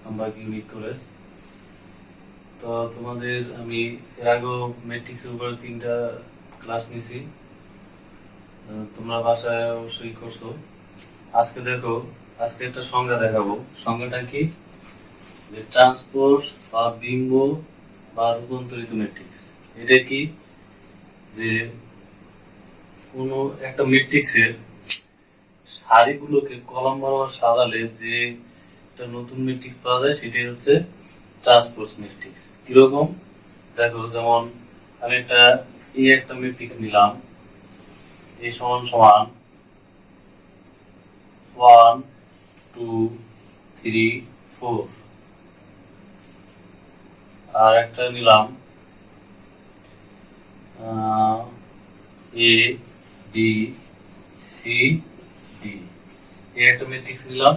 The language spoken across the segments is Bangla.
হামবার্গ ইউনিক কলেজ। তো তোমাদের আমি এর আগেও ম্যাট্রিক্সের উপর 3টা ক্লাস নিছি, তোমরা বাসায় অবশ্যই করছো। আজকে দেখো, আজকে একটা সংজ্ঞা দেখাবো। সংজ্ঞাটা কি? যে ট্রান্সপোজ বা বিম্ব বা রূপান্তরিত ম্যাট্রিক্স। এটা কি? যে কোনো একটা ম্যাট্রিক্সের সারিগুলোকে কলাম বরাবর সাজালে যে একটা নতুন ম্যাট্রিক্স পাওয়া যায় সেটাই হচ্ছে ট্রান্সপোজ ম্যাট্রিক্স। কিরকম দেখো, যেমন আমি একটা ম্যাট্রিক্স নিলাম, এ সমান সমান 1 2 3 4, আর একটা নিলাম এ ডি সি ডি, এই একটা ম্যাট্রিক্স নিলাম।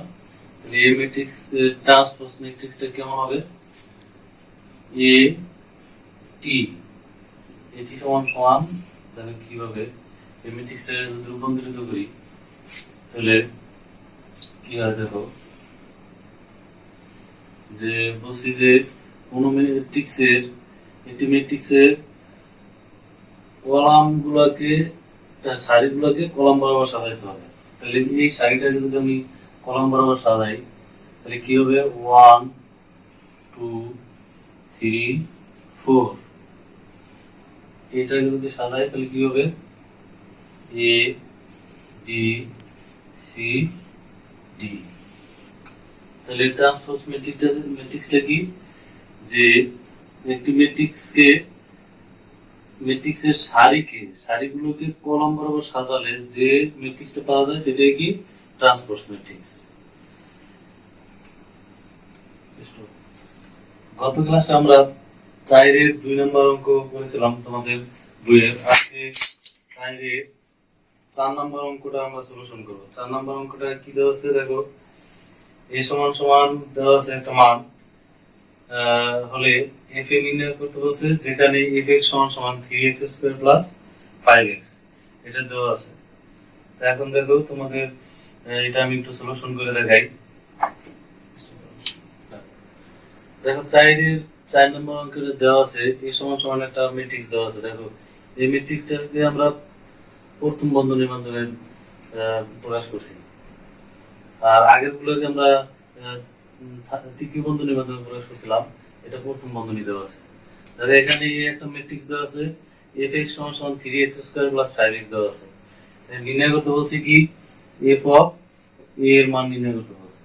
তাহলে এই ম্যাট্রিক্স ট্রান্সপোজ ম্যাট্রিক্সটা কেমন হবে? এ টি এটি সমান সমান, তাহলে কিভাবে এই ম্যাট্রিক্সটা যদি রূপান্তরিত করি তাহলে কি হয় দেখো, যে বলছি যে কোন একটি ম্যাট্রিক্সের কলামগুলোকে, সারিগুলোকে কলাম বরাবর সাজাইতে হবে। তাহলে এই সারিটাকে যদি আমি কলাম বরাবর সাজাই তাহলে কি হবে? 1 2 3 4, এটাকে যদি সাজাই তাহলে কি হবে? A D C D. তাহলে ট্রান্সপোজ ম্যাট্রিক্সটা কি? যে একটি ম্যাট্রিক্সের সারিগুলোকে কলাম বরাবর সাজালে যে ম্যাট্রিক্সটা পাওয়া যায় সেটাই কি? Transpose matrix. গত ক্লাসে আমরা 4-এর 2 নম্বর অঙ্ক করেছিলাম তোমাদের বইয়ের। আজকে 4-এর 4 নম্বর অঙ্কটা আমরা সলিউশন করব। 4 নম্বর অঙ্কটা কি দেওয়া আছে দেখো, এ সমান সমান দেওয়া আছে একটা মান হলে এফ এ নির্ণয় করতে বলছে, যেখানে এফ এক্স সমান সমান 3x স্কয়ার প্লাস 5x, এটা দেওয়া আছে। তো এখন দেখো তোমাদের এটা আমি একটু সলিউশন করে দেখাই। দেখো 4 নম্বর অঙ্কের দেওয়া আছে এ সমান সমান একটা ম্যাট্রিক্স দেওয়া আছে। দেখো এই ম্যাট্রিক্সটাকে আমরা প্রথম বন্ধনীর মাধ্যমে প্রকাশ করছি, আর আগের গুলোকে আমরা তৃতীয় বন্ধনীর মাধ্যমে প্রকাশ করছিলাম। এটা প্রথম বন্ধনী দেওয়া আছে। তাহলে এখানে একটা ম্যাট্রিক্স দেওয়া আছে f(x) সমান সমান 3x স্কয়ার প্লাস 5x দেওয়া আছে। নির্ণয় করতে বলছি কি? f অফ a এর মান নির্ণয় করতে বলছে।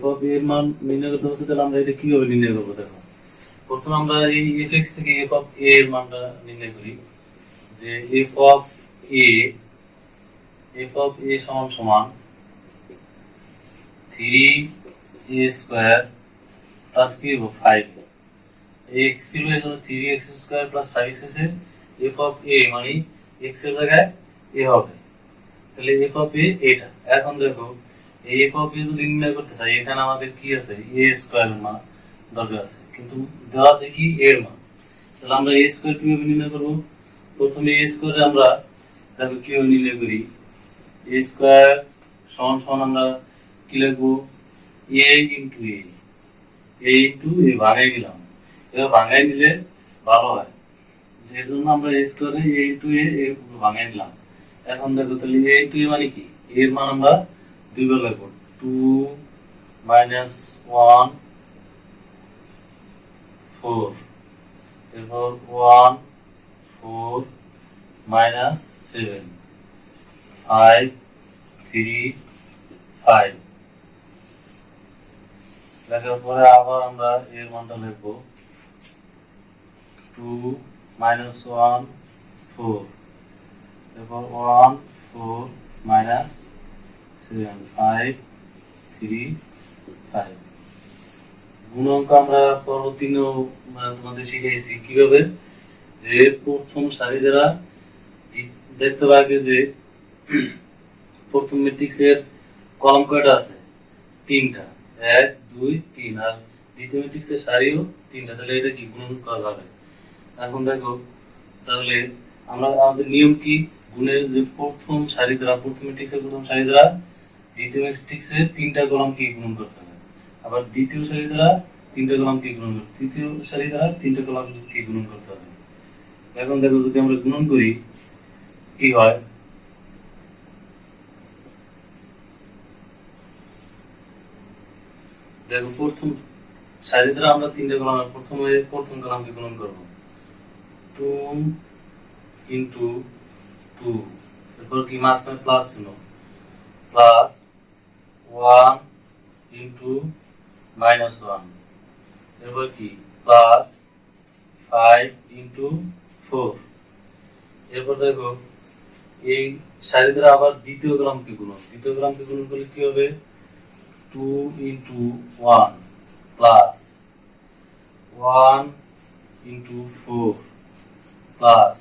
f অফ a এর মান নির্ণয় করতে বলছে। তাহলে আমরা এটা কিভাবে নির্ণয় করব দেখো। প্রথমে আমরা এই f(x) থেকে f অফ a এর মানটা নির্ণয় করি। যে f অফ a সমান সমান 3a স্কয়ার প্লাস কি হবে? 5। x ছিল এখানে 3x স্কয়ার প্লাস 5x আছে। f অফ a মানে x এর জায়গায় a হবে। তাহলে f অফ a এটা। এখন দেখো এই f অফ a যদি নির্ণয় করতে চাই, এখানে আমাদের কি আছে? a স্কয়ার এর মান দরকার আছে, কিন্তু দেওয়া আছে কি? a এর মান। তাহলে আমরা a স্কয়ার কিভাবে নির্ণয় করব? প্রথমে a স্কয়ারে আমরা দেখো কিভাবে নির্ণয় করি। a স্কয়ার সমান সমান আমরা কি লিখবো? a ইনটু a ভাঙাই নিলাম। এবার ভাঙাই নিলে ভালো হয়, এর জন্য আমরা a স্কয়ারে a ইনটু a ভাঙাই নিলাম। এখন দেখো তাহলে a ইনটু a মানে কি? এর মান আমরা দুইবার লিখবো, 2 - 1 4, এরপর 1 4 - 7 5 3 5। লেখার পরে আবার আমরা এর মানটা লিখবো 2 - 1 4, এরপর 1 4 - 7 5 3 5। গুণাঙ্ক আমরা পরবর্তীতেও তোমাদের শিখিয়েছি কিভাবে, যে প্রথম সারি দ্বারা দেখতে পাবে যে প্রথম ম্যাট্রিক্সের কলাম কয়টা আছে? 3টা, 1 2 3, আর দ্বিতীয় ম্যাট্রিক্সের সারিও 3টা। তাহলে এটা কি গুণন করা যাবে? এখন দেখো তাহলে আমাদের নিয়ম কি? গুণের যে প্রথম ম্যাট্রিক্সের প্রথম সারি দ্বারা দ্বিতীয় ম্যাট্রিক্সের 3টা কলাম কি গুণন করতে হবে। আবার দ্বিতীয় সারি দ্বারা তিনটা কলামকে গুণন করতে, তৃতীয় সারি দ্বারা তিনটা কলামকে গুণন করতে হবে। এখন দেখো যদি আমরা গুণন করি কি হয়, দেখো প্রথম সারি দ্বারা আমরা তিনটা কলাম, প্রথম কলামকে গুণন করব 2 ইন্টু 2, এরপর কি মাঝখানে প্লাস ছিল, প্লাস 1 ইন্টু -1, এরপর কি প্লাস 5 ইন্টু 4। এরপর দেখো এই সারি দ্বারা আবার দ্বিতীয় কলামকে গুণন করলে কি হবে, 2 into 1 plus 1 into 4 plus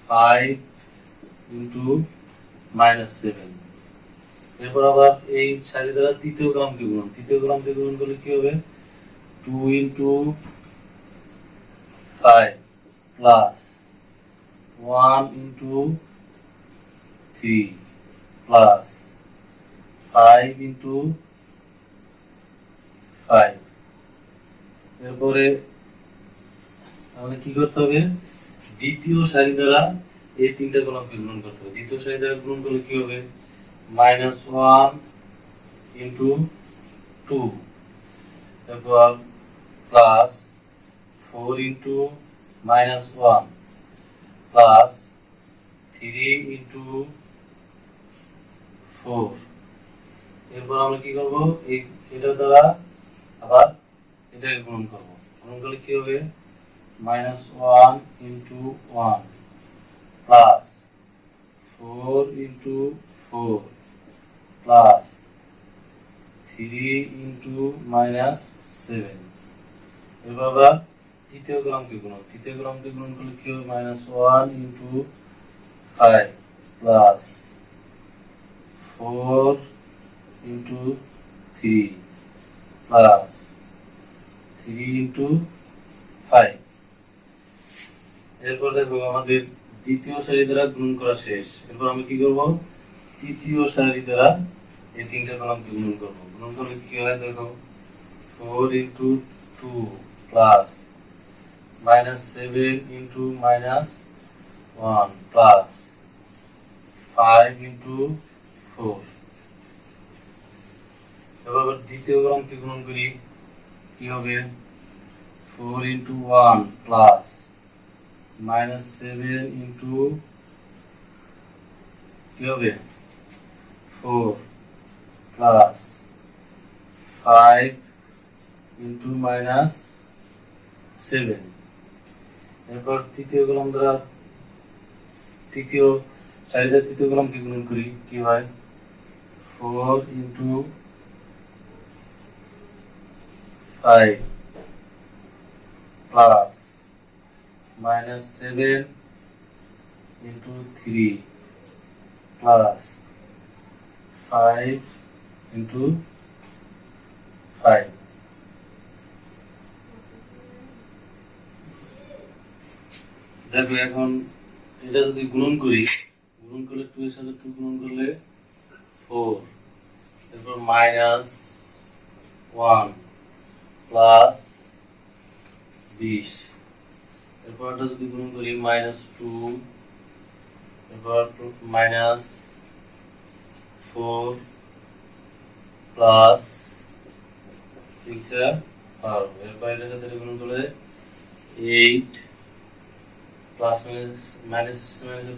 5 into -7। এরপর আবার এই সারি দ্বারা তৃতীয় কলামকে গুণন করলে কি হবে, 2 into 5 plus 1 into 3 plus 5 into 5। এরপরে আমাদের কি করতে হবে, দ্বিতীয় সারি দ্বারা এই তিনটা কলামকে গুণন করতে হবে। দ্বিতীয় সারি দ্বারা গুণন করলে কি হবে, -1 ইন্টু 2, তারপর প্লাস 4 ইন্টু -1 প্লাস 3 ইন্টু 4। এরপর আমরা কি করব, এটার দ্বারা আবার এটাকে গুণন করব। গুণন করলে কি হবে, -1 into 1 plus 4 into 4 plus 3 into -7। এরপর আবার তৃতীয় কলামকে গুণন করলে কি হবে, -1 into 5 plus 4 into 3 plus 3 into 5। এরপর দেখো আমাদের দ্বিতীয় সারি দ্বারা গুণন করা শেষ। এরপর আমি কি করব, তৃতীয় সারি দ্বারা এই তিনটা কলামকে গুণন করব। গুণন করলে কি হয় দেখো, 4 into 2 plus -7 into -1 plus 5 into 4। এবার দ্বিতীয় কলামকে গুণন করি কি হবে, 4 ইন্টু 1 প্লাস -7 ইন্টু কি হবে 4 প্লাস 5 ইন্টু -7। এরপর তৃতীয় কলাম দ্বারা তৃতীয় সারি দ্বারা তৃতীয় কলামকে গুণন করি কি হয়, 4 into 5 plus -7 into 3 plus 5 into 5। দেখো এখন এটা যদি গুণন করলে 2 এর সাথে 2 গুণন করলে 4, এরপর -1 প্লাস 20। এরপর এটা যদি গুণন করি -2, এরপর -4 প্লাস 12। এরপর এটার সাথে গুণন করলে 8 plus minus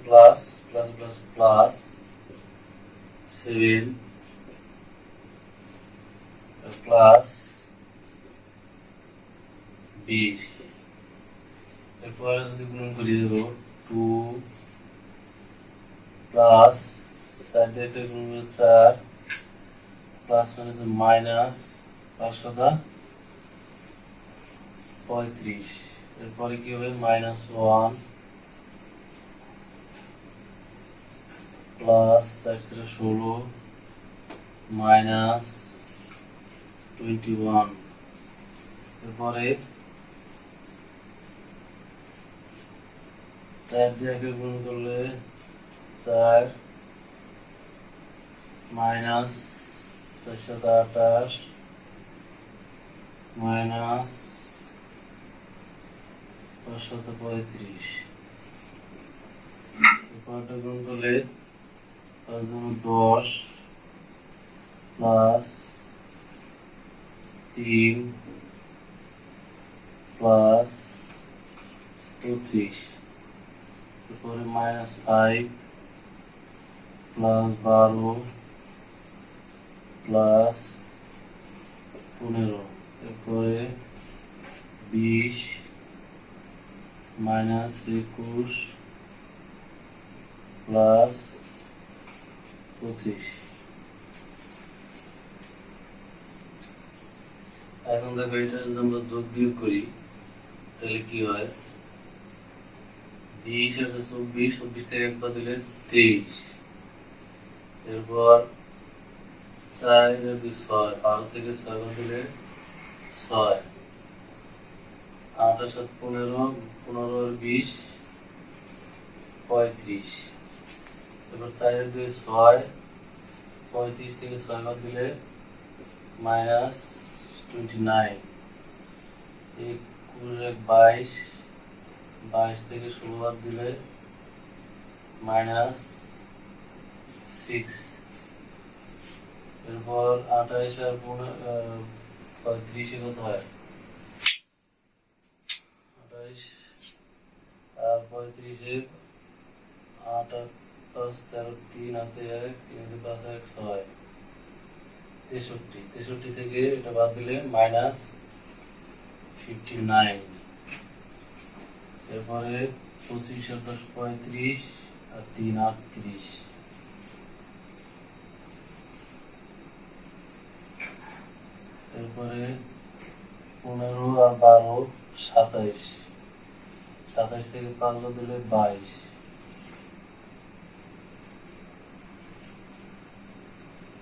plus plus plus plus 7 plus 20। এরপরে যদি গুণন করি দেব 2 প্লাস 4 দিয়ে গুণ করলে 4 প্লাস মাইনাস 535। এরপরে কি হবে, -1 প্লাস 16 মাইনাস 21। এরপরে 4 দিয়ে গুণ করলে 4 মাইনাস 428 মাইনাস 535 এরপরটা গুণ করলে 5 10 প্লাস 3 প্লাস 25 এরপরে মাইনাস 5 প্লাস 12 প্লাস 15 এরপরে 20 মাইনাস 21 প্লাস 25। এখন দেখো এটা যদি আমরা যোগ বিয়োগ করি তাহলে কি হয়, 20 আর 24, 24 থেকে একবার দিলে 23, এরপর 4 আর 2 6, 12 থেকে 6 বার দিলে 6, 8 আর 7 15, 15 আর 20 35, এরপর 4 আর 2 6, 35 থেকে 6 বার দিলে মাইনাস 29, 21 22 থেকে 16 বার দিলে মাইনাস 6, এরপর 28 আর 35 কত হয়, 28 আর 35 8 আর 5 13, 3 হাতে 1, 3 হাতে 5 1 6, 63 থেকে এটা বাদ দিলে মাইনাস 59, এরপরে 25 আর 10 35 আর 3 38, এরপরে 15 আর 12 27, 27 থেকে 5 বাদ দিলে 22,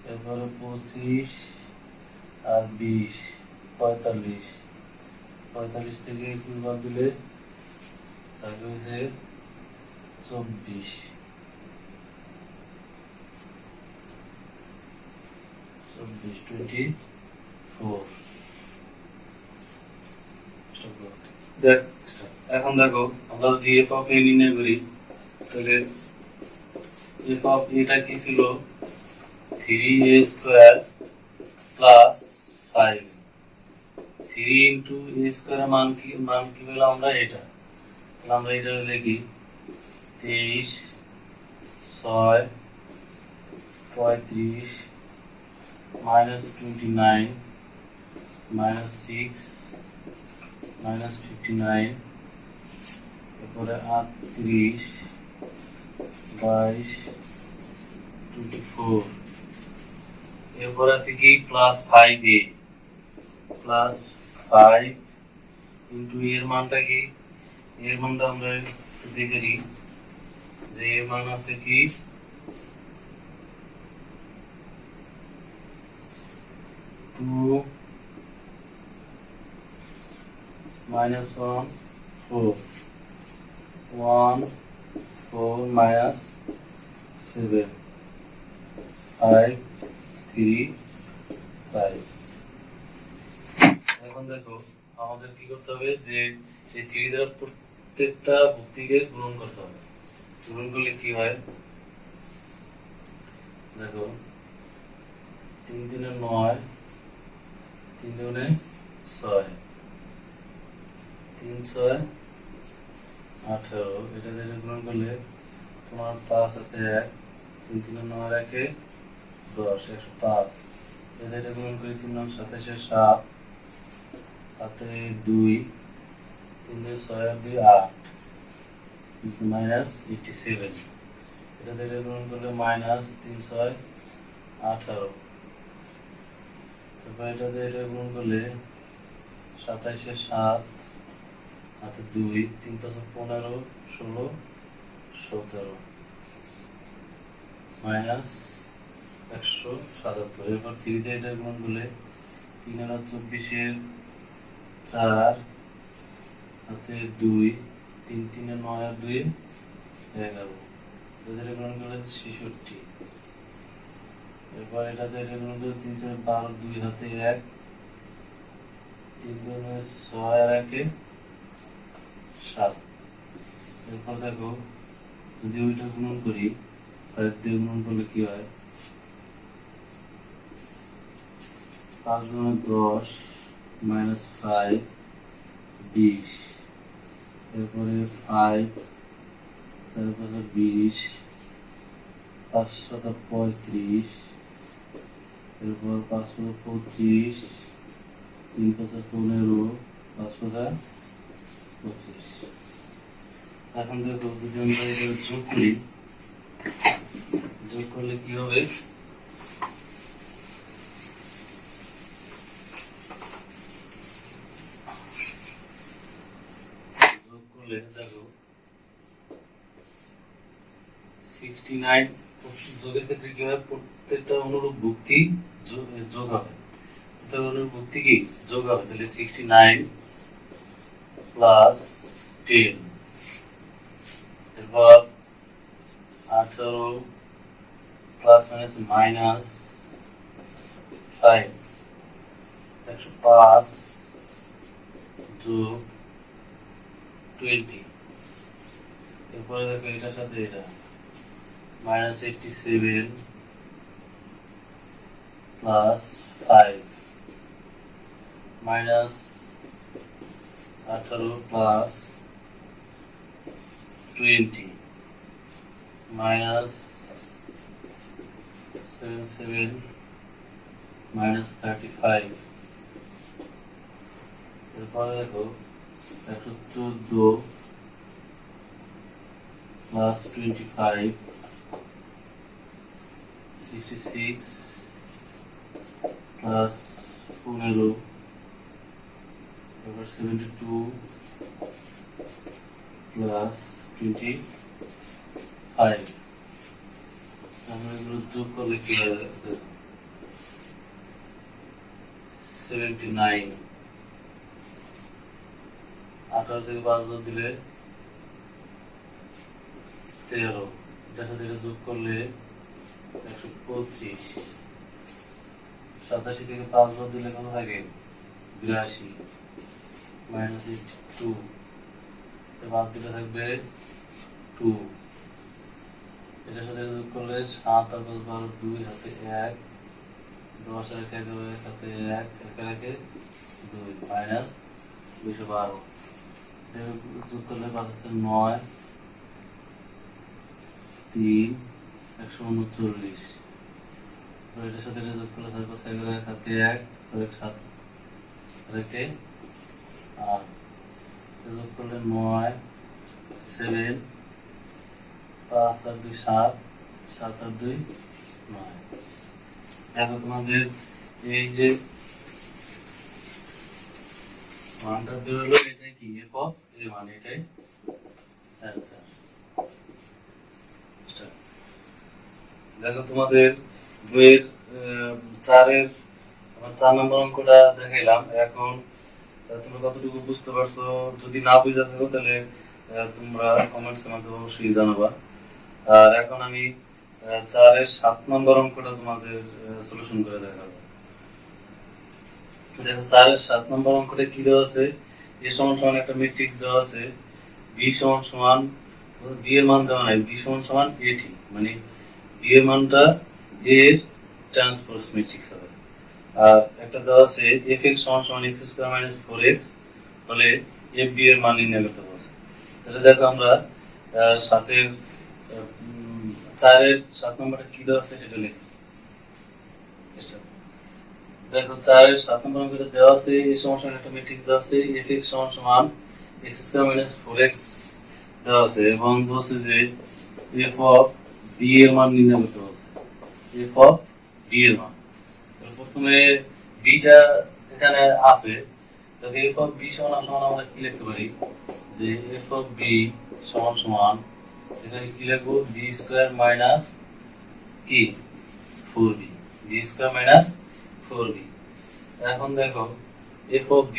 এরপরে 25 আর 20 45, 45 থেকে 21 বাদ দিলে থাকে হয়েছে 24, 24 দেখ। এখন দেখো আমরা যদি এফ অফ এ নির্ণয় করি তাহলে এফ অফ এটা কি ছিল, 3a square plus 5, 3 into a স্কয়ারের মান কি পেলাম আমরা, এটা তাহলে আমরা এটা লিখি 23 6 35 minus 29 minus 6 minus 59, এরপরে 38 22 24, এরপর আছে কি প্লাস 5a প্লাস 5 ইন্টু এর মানটা কি, এর মানটা আমরা দেখে নিই যে এর মান আছে কি 2 minus 1 4 1 4 minus 7 5 3 5। এখন দেখো আমাদের কি করতে হবে যে এই 3 দ্বারা প্রত্যেকটা ভুক্তিকে গুণন করতে হবে, গুণন করলে কি হয় দেখো 3 3 9 3 2 6 3 6 18, এটা দিয়ে গুণন করলে তোমার 5 হাতে 1 3 3 9 1 10 105, এটা গুণন করি 3 9 27 7 হাতে 2 3 2 6 আর 2 8 মাইনাস 87, এটা দিয়ে গুণন করলে মাইনাস 3 6 18, তারপর এটা দিয়ে এটা গুণ করলে 27 7 হাতে 2 3 5 15 16 17 মাইনাস 177, এরপর 3 দিয়ে এটা গুণ করলে 3 আর 24 4 হাতে 2 3 3 9 আর 2 11, এদের গুণ করলে 66, এরপর এটাতে এটা গুণ করলে 3 4 12 2 হাতে 1 6 আর 1 7। এরপর দেখো যদি ওইটা গুণন করি 5 দিয়ে গুণন করলে কি হয়, 5 গুণে 10 মাইনাস 5 20। এরপরে 5 তারপরে 20 5 7 35। এরপর 5 25 3 5 15 5 5 25। এখন দেখো যদি আমরা এটা যোগ করি, যোগ করলে কি হবে, যোগ করলে দেখো 69 যোগের ক্ষেত্রে কি হয়, প্রত্যেকটা অনুরূপ ভুক্তি যোগ হবে, প্রত্যেকটা অনুরূপ ভুক্তি কি যোগ হবে। তাহলে 69 প্লাস 10, এরপর 18 প্লাস মাইনাস 5 105 যোগ 20। এরপরে দেখো এটার সাথে এটা minus 87 plus 5 minus 18 plus 20 minus 77 minus 35। এরপরে দেখো 114 প্লাস 25 66 প্লাস 15, এবার 72 প্লাস 25। আমরা এগুলো যোগ করলে কি হয়, 79 18 থেকে 5 বাদ দিলে 13, যার সাথে এটা যোগ করলে 125। 87 থেকে 5 বাদ দিলে কত থাকে, 82 মাইনাস 82, বাদ দিলে থাকবে 2। এটার সাথে যোগ করলে 7 আর 5 12 2 হাতে 1 10 আর 1 11 1 হাতে 1 1 1 2 মাইনাস 212। এটা যোগ করলে 5 আছে 9 3 139। এটার সাথে এটা যোগ করলে থাকবে 11 1 হাতে 1 7 রেখে আর যোগ করলে 9 7 5 আর 2 7 7 আর 2 9। দেখো তোমাদের এই যে মানটা বেরোলো, এটাই কি এফ অফ এ, মানে এটাই অ্যান্সার। দেখো তোমাদের বইয়ের 4 নম্বর অঙ্কটা দেখাইলাম। এখন তোমরা কতটুকু বুঝতে পারছো, যদি না বুঝে থাকো তাহলে তোমরা কমেন্টসের মাধ্যমে অবশ্যই জানাবা। আর এখন আমি 4-এর 7 নম্বর অঙ্কটা তোমাদের সলিউশন করে দেখাবো। দেখো 4-এর 7 নম্বর অঙ্কটা কি দেওয়া আছে, a সমান সমান একটা ম্যাট্রিক্স দেওয়া আছে, b সমান সমান, b এর মান দেওয়া নাই, b সমান সমান at, মানে b এর মানটা a এর ট্রান্সপোজ ম্যাট্রিক্স হবে। আর একটা দেওয়া আছে fx সমান সমান x² - 4x হলে fb এর মান নির্ণয় করতে বলছে। তাহলে দেখো আমরা 4-এর 7 নম্বরটা কি দেওয়া আছে সেটা লিখি। দেখো 4-এর 7 নম্বর অঙ্কটা দেওয়া আছে, a সমান সমান একটা ম্যাট্রিক্স দেওয়া আছে, fx সমান সমান x² - 4x দেওয়া আছে এবং বলছে যে f অফ b এর মান নির্ণয় করতে বলছে। f অফ b এর মান, প্রথমে b টা এখানে আছে, তবে f অফ b সমান সমান আমরা কি লিখতে পারি, যে f অফ b সমান সমান এখানে কি লিখবো, b² মাইনাস কি 4b, b² মাইনাস 4b। এখন দেখো f অফ b,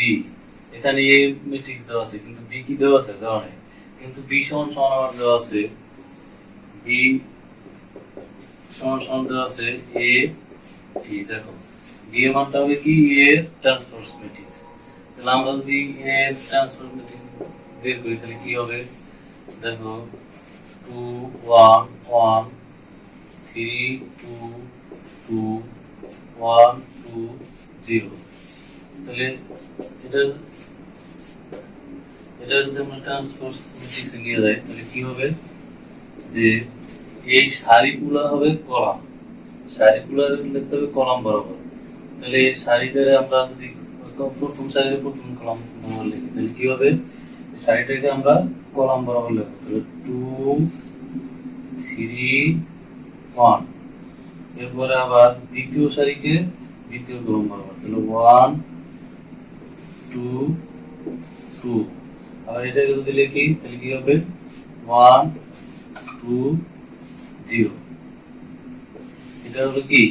এখানে a ম্যাট্রিক্স দেওয়া আছে কিন্তু b কি দেওয়া আছে, দেওয়া নেই, কিন্তু b সমান সমান আমার দেওয়া আছে, b সমান সমান দেওয়া আছে a t। দেখো b এর মানটা হবে কি, a এর ট্রান্সপোজ ম্যাট্রিক্স, তাহলে আমরা যদি এর ট্রান্সফার ম্যাট্রিক্স বের করি তাহলে কি হবে দেখো 2 1 1 3 2 2 1 2 0 তাহলে এটা যদি আমরা ট্রান্সপোজ ম্যাট্রিক্সে নিয়ে যাই তাহলে কি হবে যে এই সারিগুলো হবে কলাম, সারিগুলো লিখতে হবে কলাম বরাবর। তাহলে এই সারিটারে আমরা যদি প্রথম সারির প্রথম কলাম বরাবর লিখি তাহলে কি হবে সারিটাকে আমরা কলাম বরাবর লিখব। তাহলে 2 3 1 এরপরে আবার দ্বিতীয় সারিকে দ্বিতীয় কলাম বরাবর তাহলে 1 2 2 আবার এটাকে যদি লিখি তাহলে কি হবে 1 2 0 এটা হলো কি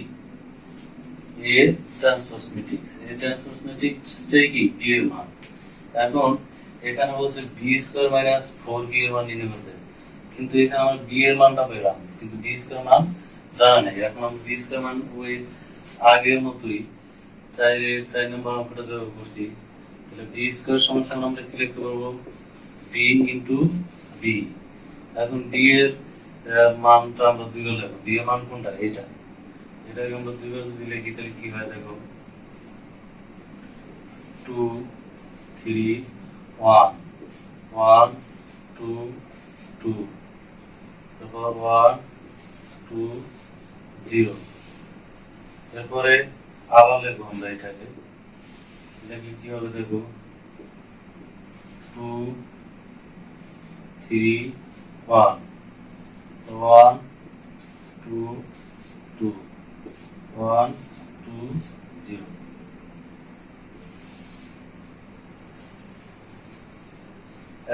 এ ট্রান্সপোজ ম্যাট্রিক্স। এই ট্রান্সপোজ ম্যাট্রিক্সটাই কি ডি এর মান। এখন এখানে বলছে বি স্কয়ার মাইনাস 4b এর মান নির্ণয় করতে, কিন্তু এখানে আমরা বি এর মানটা পেলাম কিন্তু বি স্কয়ার মান জানা নেই। এখন আমরা বি স্কয়ার মান ওই আগের মতই 4 নম্বর অঙ্কটা যেভাবে করছি তাহলে বি স্কয়ার সমান আমরা কি লিখতে পারবো বি ইনটু বি। এখন বি এর মানটা আমরা দুইবার লিখব, বি এর মান কোনটা এটাকে আমরা দুইবার যদি লিখি তাহলে কি হয় দেখো 2 3 1 1 2 2 তারপর 1 2 0 এরপরে আবার লিখবো আমরা এটাকে লিখলে কি হবে দেখো 2 3 1 1 2 2 1 2 0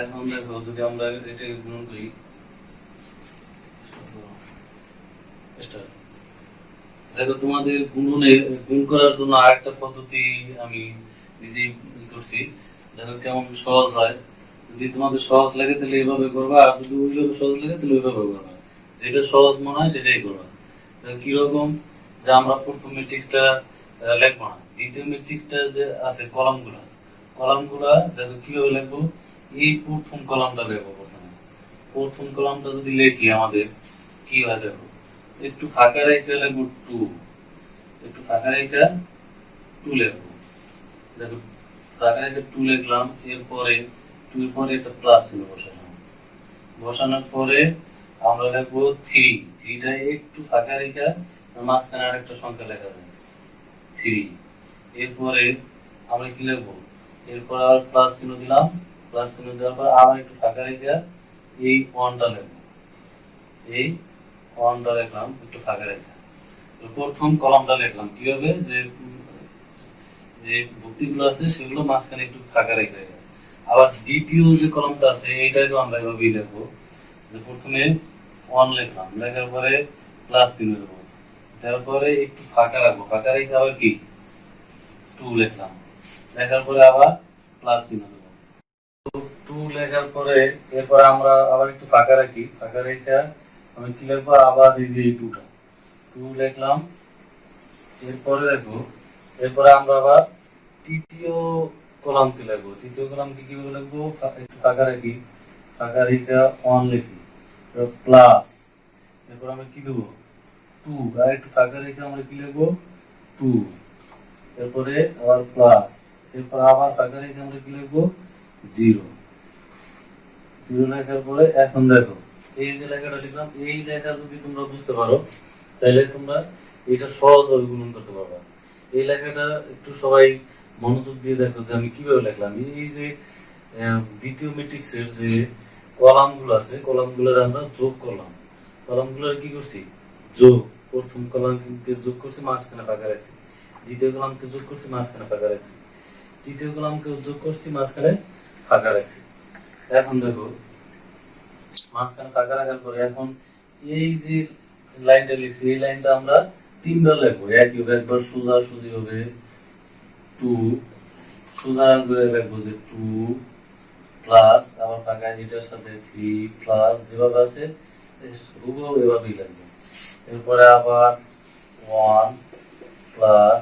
এখন দেখো যদি আমরা এটাকে গুণ করি দেখো তোমাদের গুণ করার জন্য আরেকটা পদ্ধতি আমি নিজেই করছি, দেখো কেমন সহজ হয়। যদি তোমাদের সহজ লাগে তাহলে এইভাবে করবা, আর যদি ওইভাবে সহজ লাগে তাহলে ওইভাবে করবা, যেটা সহজ মনে হয় সেটাই করবা। কিরকম যে আমরা প্রথম ম্যাট্রিক্সটা লিখবো না, দ্বিতীয় ম্যাট্রিক্সটা যে আছে কলামগুলা দেখো কিভাবে লিখবো এই প্রথম কলামটা লিখবো। প্রথম কলামটা যদি লিখি আমাদের কি হয় দেখো একটু ফাঁকা রেখে লিখবো 2, একটু ফাঁকা রেখে 2 লিখবো। দেখো ফাঁকা রেখে 2 লিখলাম, এরপরে 2 এর পরে একটা প্লাস চিহ্ন বসানোর পরে আমরা লিখবো 3টা একটু ফাঁকা রেখে মাঝখানে আরেকটা সংখ্যা লেখা যায় 3। এরপরে আমরা কি লিখবো এরপর আবার প্লাস চিহ্ন দিলাম, প্লাস চিহ্ন দেওয়ার পর আবার একটু ফাঁকা রেখে এই 1টা লিখবো, এই 1টা লিখলাম একটু ফাঁকা রেখে। প্রথম কলামটা লিখলাম কিভাবে যে ভুক্তিগুলো আছে সেগুলো মাঝখানে একটু ফাঁকা রেখে। আবার দ্বিতীয় যে কলামটা আছে এইটাকে আমরা এভাবেই লিখবো যে প্রথমে 1 লিখলাম, লেখার পরে প্লাস চিহ্ন দেবো, দেওয়ার পরে একটু ফাঁকা রাখবো, ফাঁকা রেখে আবার কি 2 লিখলাম, লেখার পরে আবার প্লাস চিহ্ন দেবো। 2 লেখার পরে এরপর আমরা আবার একটু ফাঁকা রাখি, ফাঁকা রেখে আমি কি লিখবো আবার এই যে 2 লিখলাম। এরপরে দেখো এরপরে আমরা আবার তৃতীয় কলামকে লিখবো, তৃতীয় কলামকে কিভাবে লিখবো একটু ফাঁকা রাখি, ফাঁকা রেখে 1 লিখি প্লাস, এরপর আমরা কি দেবো 2 আর একটু ফাঁকা রেখে আমরা কি লিখবো 2, এরপরে আবার প্লাস, এরপর আবার ফাঁকা রেখে আমরা কি লিখবো 0 লেখার পরে এখন দেখো এই যে লেখাটা লিখলাম, এই লেখা যদি তোমরা বুঝতে পারো তাহলে তোমরা এটা সহজভাবে গুণন করতে পারবা। এই লেখাটা একটু সবাই মনোযোগ দিয়ে দেখো যে আমি কিভাবে লিখলাম। এই যে দ্বিতীয় ম্যাট্রিক্সের যে কলামগুলো আছে কলামগুলোর আমরা যোগ করলাম, কলামগুলোর কি করছি যোগ, প্রথম কলামকে যোগ করছি মাঝখানে ফাঁকা রাখছি, দ্বিতীয় কলামকে যোগ করছি মাঝখানে ফাঁকা রাখছি, তৃতীয় কলামকে যোগ করছি মাঝখানে ফাঁকা রাখছি। এখন দেখো মাঝখানে ফাঁকা রাখার পরে এখন এই যে লাইনটা লিখছি এই লাইনটা আমরা 3বার লিখবো, একবার সোজা সুজি হবে 2, সোজা করে লিখবো যে 2 প্লাস আবার ফাঁকা এটার সাথে 3 প্লাস যেভাবে আছে হুবহু এভাবেই লিখবো। এরপরে আবার 1 প্লাস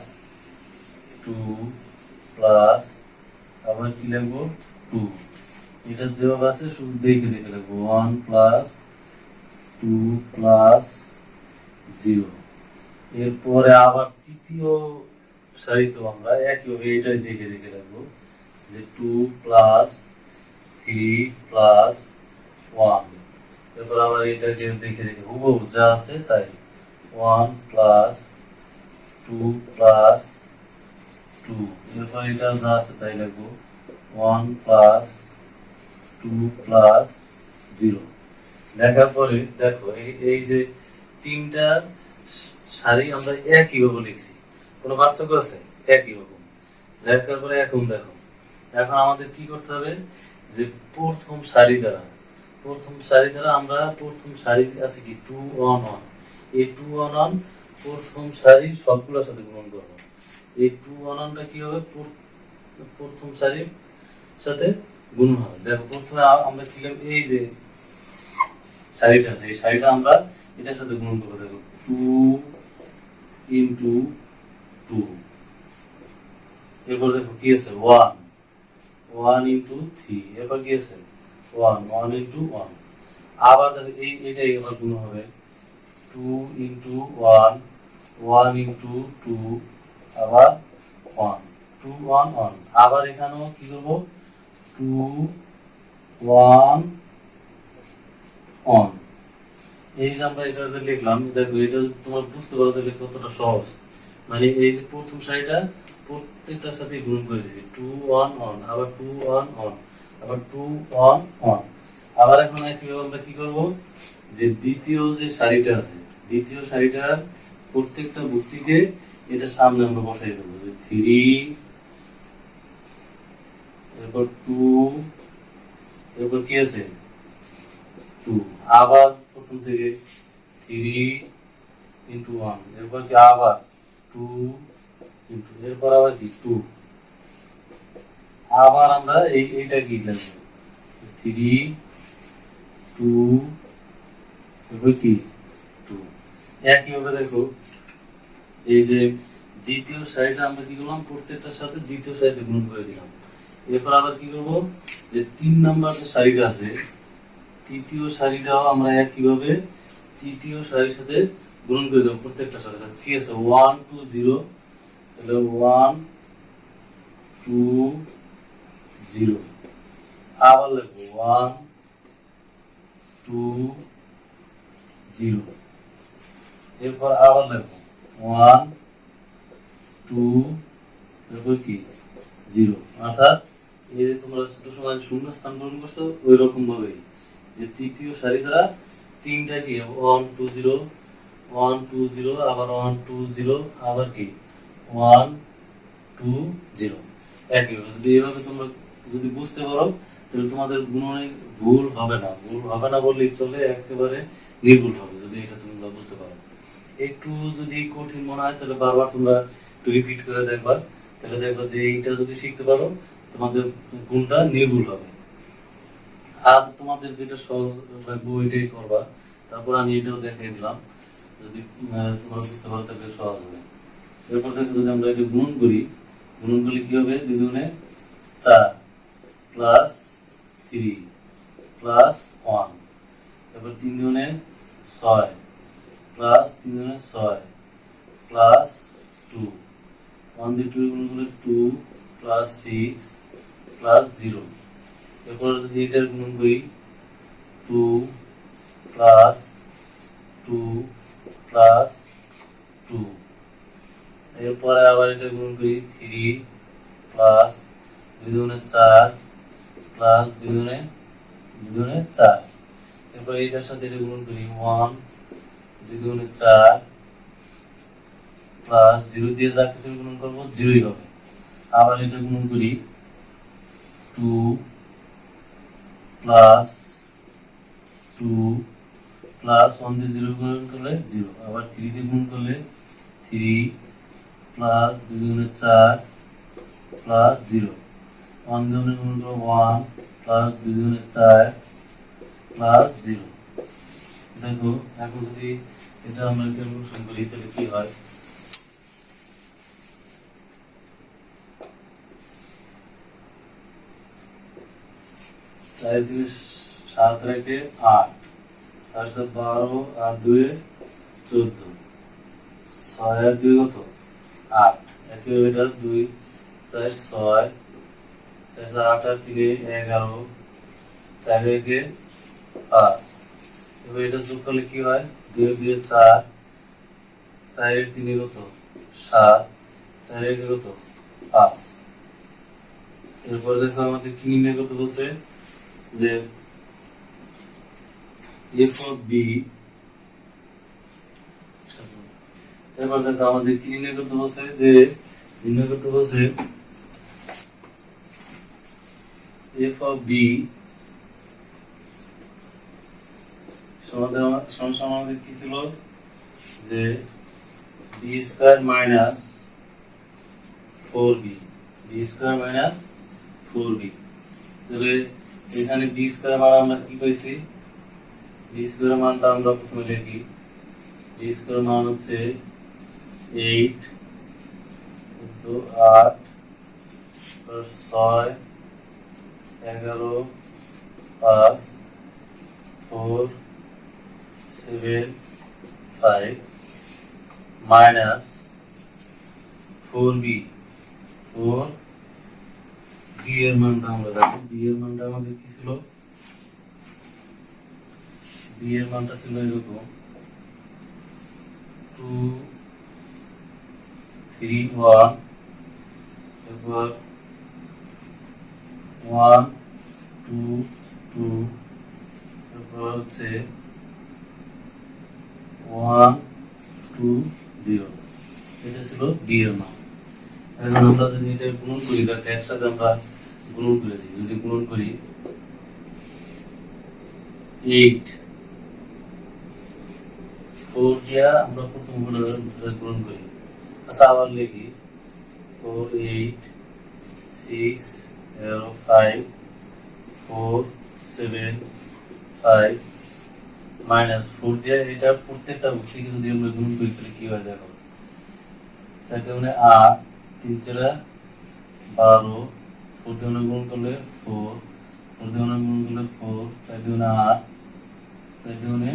2 প্লাস আবার কি লিখবো 2, এটা যেভাবে আছে শুধু দেখে দেখে লিখবো 1 প্লাস 2 প্লাস 0। এরপরে আবার তৃতীয় সারিতেও আমরা একইভাবে এটাই দেখে দেখে লিখবো যে 2 প্লাস 3 প্লাস 1। এরপর আবার এটাকে দেখে দেখে হুবহু যা আছে তাই 1 প্লাস 2 প্লাস 2। এরপর এটা যা আছে তাই লিখবো 1 প্লাস 2 প্লাস 0। লেখার পরে দেখো এই যে তিনটা সারি আমরা একইভাবে লিখছি, কোনো পার্থক্য আছে? একই রকম লেখার পরে এখন দেখো, এখন আমাদের কি করতে হবে যে প্রথম সারি দ্বারা আমরা প্রথম সারি আছে কি 2 1 1, এই 2 1 1 প্রথম সারি সবগুলোর সাথে গুণন করবো। এই 2 1 1টা কি হবে প্রথম সারির সাথে গুণ হবে। দেখো প্রথমে আমরা কি লিখব, এই যে সারিটা আছে এই সারিটা আমরা এটার সাথে গুণ করবো। দেখো 2 ইনটু 2, এরপর দেখো কি আছে 1 1 ইনটু 3, এরপর কি আছে 1 1 ইনটু 1। আবার দেখো এইটাই আবার গুণ হবে 2 ইনটু 1 1 ইনটু 2, আবার 1 2 1 1। আবার এখানেও কি করব 2 1 1। এই যে আমরা এটা যে লিখলাম, দেখো এটা তোমার বুঝতে পারো তাহলে কতটা সহজ। মানে এই যে প্রথম সারিটা প্রত্যেকটার সাথে গুণ করে দিয়েছি 2 1 1, আবার 2 1 1, আবার 2 1 1। আবার এখন একইভাবে আমরা কি করব যে দ্বিতীয় যে সারিটা আছে দ্বিতীয় সারিটার প্রত্যেকটা ভুক্তিকে এটা সামনে আমরা বসাই দেবো যে 3, এরপর 2, এরপর কি আছে 2, আবার প্রথম থেকে 3 ইনটু 1, এরপর কি আবার 2 ইনটু, এরপর আবার কি 2, আবার আমরা এইটা কি লিখব 3 2, এরপর কি 2। একইভাবে দেখো এই যে দ্বিতীয় সারিটা আমরা কি করলাম প্রত্যেকটার সাথে দ্বিতীয় সারিতে গুণ করে দিলাম। এরপর আবার কি করব যে 3 নাম্বার যে সারিটা আছে তৃতীয় সারিটাও আমরা একইভাবে তৃতীয় সারির সাথে গুণ করে দেবো প্রত্যেকটার সাথে। ঠিক আছে 1 2 0, তাহলে 1 2 0, আবার লিখবো 1 2 0, এরপর আবার লিখবো 1 2, এরপর কি 0। অর্থাৎ এই যে তোমরা ছোট সময় শূন্য স্থান গ্রহণ করছো ওই রকম ভাবেই যে তৃতীয় সারি দ্বারা তিনটা কি 1 2 0 1 2 0, আবার 1 2 0, আবার কি 1 2 0। একইভাবে যদি এইভাবে তোমরা যদি বুঝতে পারো তাহলে তোমাদের গুণনে ভুল হবে না বললেই চলে, একেবারে নির্ভুল হবে যদি এটা তোমরা বুঝতে পারো। একটু যদি কঠিন মনে হয় তাহলে বারবার তোমরা একটু রিপিট করে দেখবা, তাহলে দেখবা যে এইটা যদি শিখতে পারো তোমাদের গুণটা নির্ভুল হবে। আর তোমাদের যেটা সহজ লাগবে ওইটাই করবা। তারপর আমি এটাও দেখাই দিলাম, যদি তোমরা বুঝতে পারো তাহলে সহজ হবে। এরপর থেকে যদি আমরা এটা গুণ করলে কি হবে 2 দুগুণে 4 প্লাস 3 প্লাস 1, এরপর 3 দুগুণে 6 প্লাস 3 দুগুণে 6 প্লাস 2, 1 দিয়ে 2 গুণ করলে 2 প্লাস 6 প্লাস 0। এরপর যদি এটার গুণ করি 2 প্লাস 2 প্লাস 2, এরপরে আবার এটা গুণ করি 3 প্লাস 2 দুগুণে 4 প্লাস 2 দুগুণে 4। এরপর এটার সাথে এটা গুণ করি 1 2 দুগুণে 4 প্লাস 0 দিয়ে যা কিছু গুণ করব 0ই হবে। আবার এটা গুণ করি 2 প্লাস 2 প্লাস 1 দিয়ে 0 গুণ করলে 0, আবার 3 দিয়ে গুণ করলে 3 প্লাস 2 দুগুণে 4 প্লাস 0, 1 দুগুণে গুণ করলে 1 প্লাস 2 দুগুণে 4 প্লাস 0। দেখো এখন যদি এটা আমরা ক্যালকুলেশন করি তাহলে কি হয়, 4 থেকে 7 রেখে 8, 4 7 12 আর 2 14, 6 আর 2 কত 8, একইভাবে এটা 2 4 6, 4 8 আর 3 11, 4 রেখে 5, এবার এটা যোগ করলে কি হয় 2 2 4, 4 এর 3 কত 7, 4 রেখে কত 5। এরপর দেখো আমাদের কি নির্ণয় করতে বলছে যে f of b, এবার দেখো আমাদের কি নির্ণয় করতে বলছে যে নির্ণয় করতে বলছে f of b সমান আমাদের কি ছিল যে b square minus 4b, b square minus 4b। তাহলে এখানে b স্কয়ার মান আমরা কি পাইছি, b স্কয়ার মানটা আমরা প্রথমে লিখি, b স্কয়ার মান হচ্ছে 8 তো 8 প্লাস 6 11 5 4 7 5 মাইনাস 4b, 4b এর মানটা আমরা দেখো, b এর মানটা আমাদের কি ছিল, b এর মানটা ছিল এরকম 2 3 1, এরপর 1 2 2, এরপর হচ্ছে 1 2 0, এটা ছিল b এর মান। এখন আমরা যদি এটা গুণন করি বা এর সাথে আমরা গুণন করে দিই, যদি গুণন করি 8 4 দিয়া আমরা প্রথম গুণন করি, আচ্ছা আবার লিখি 4 8 6 5 4 7 5 মাইনাস 4 দিয়া এটা প্রত্যেকটা ভুক্তিকে যদি আমরা গুণন করি তাহলে কি হয় দেখো, 4 দুগুণে 8 3 4 12, 4 দুগুণে গুণ করলে 4, 4 দুগুণে গুণ করলে 4, 4 দুগুণে 8, 4 দুগুণে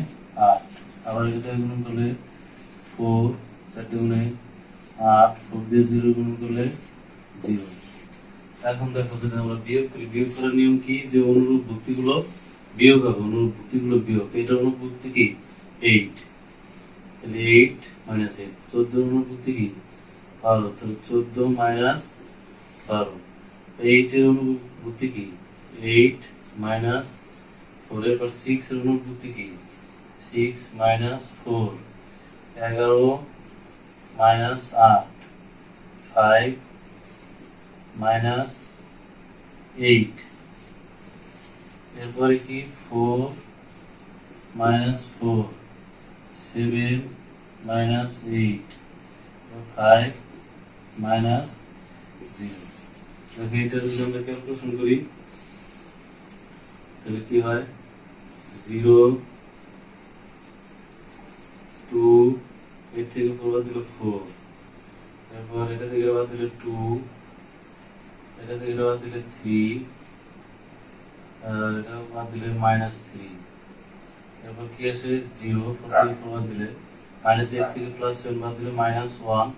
8, আবার এটা গুণ করলে 4, 4 দুগুণে 8, 4 দিয়ে 0 গুণ করলে 0। এখন দেখো যদি আমরা বিয়োগ করি, বিয়োগ করার নিয়ম কি যে অনুরূপ ভুক্তিগুলো বিয়োগ হবে, অনুরূপ ভুক্তিগুলো বিয়োগ, এটা অনুরূপ ভুক্তি কি 8, তাহলে 8 মাইনাস 8, 14 অনুরূপ ভুক্তি কি 12, তাহলে 14 মাইনাস 12, 8 এর অনুরূপ ভুক্তি কি 8 মাইনাস 4, এরপর 6 এর অনুরূপ ভুক্তি কি 6 মাইনাস 4, 11 মাইনাস 8, 5 মাইনাস 8, এরপরে কি 4 মাইনাস 4, 7 মাইনাস 8, 5 মাইনাস 0। দেখো এটা যদি আমরা ক্যালকুলেশন করি তাহলে কি হয় 0 2, এর থেকে 4 বাদ দিলে 4, এরপর এটা থেকে বাদ দিলে 2, এটা থেকে বাদ দিলে 3, এটা বাদ দিলে -3, এরপর কি আসে 0, 4 থেকে 4 বাদ দিলে -8 থেকে +7 বাদ দিলে -1,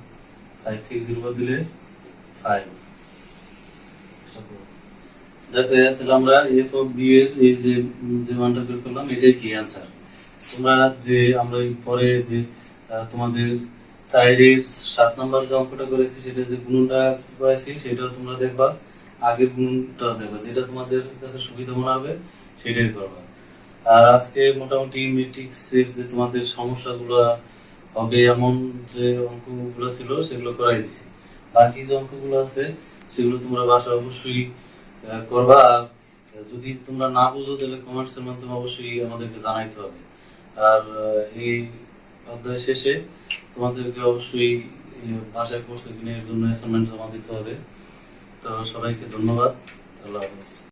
5 থেকে 0 বাদ দিলে 5। দেখো তাহলে আমরা f of b এর এই যে মানটা বের করলাম এটাই কি आंसर। তোমরা যে আমরা পরে যে তোমাদের 4 এর 7 নাম্বার যে অঙ্কটা করেছি সেটা যে গুণনটা করেছি সেটাও তোমরা দেখবা, আগে গুণনটা দেখবা, যেটা তোমাদের কাছে সুবিধা মনে হবে সেটাই করবা। আর আজকে মোটামুটি ম্যাট্রিক্সের যে তোমাদের সমস্যাগুলো হবে এমন যে অঙ্কগুলো ছিল সেগুলো করাই দিছি, বাকি যে অঙ্কগুলো আছে সেগুলো তোমরা বাসায় অবশ্যই করবা। আর যদি তোমরা না বুঝো তাহলে কমেন্টসের মাধ্যমে অবশ্যই আমাদেরকে জানাইতে হবে। আর এই অধ্যায় শেষে তোমাদেরকে অবশ্যই বাসায় কোর্স এর জন্য অ্যাসাইনমেন্ট জমা দিতে হবে। তো সবাইকে ধন্যবাদ, আল্লাহ হাফেজ।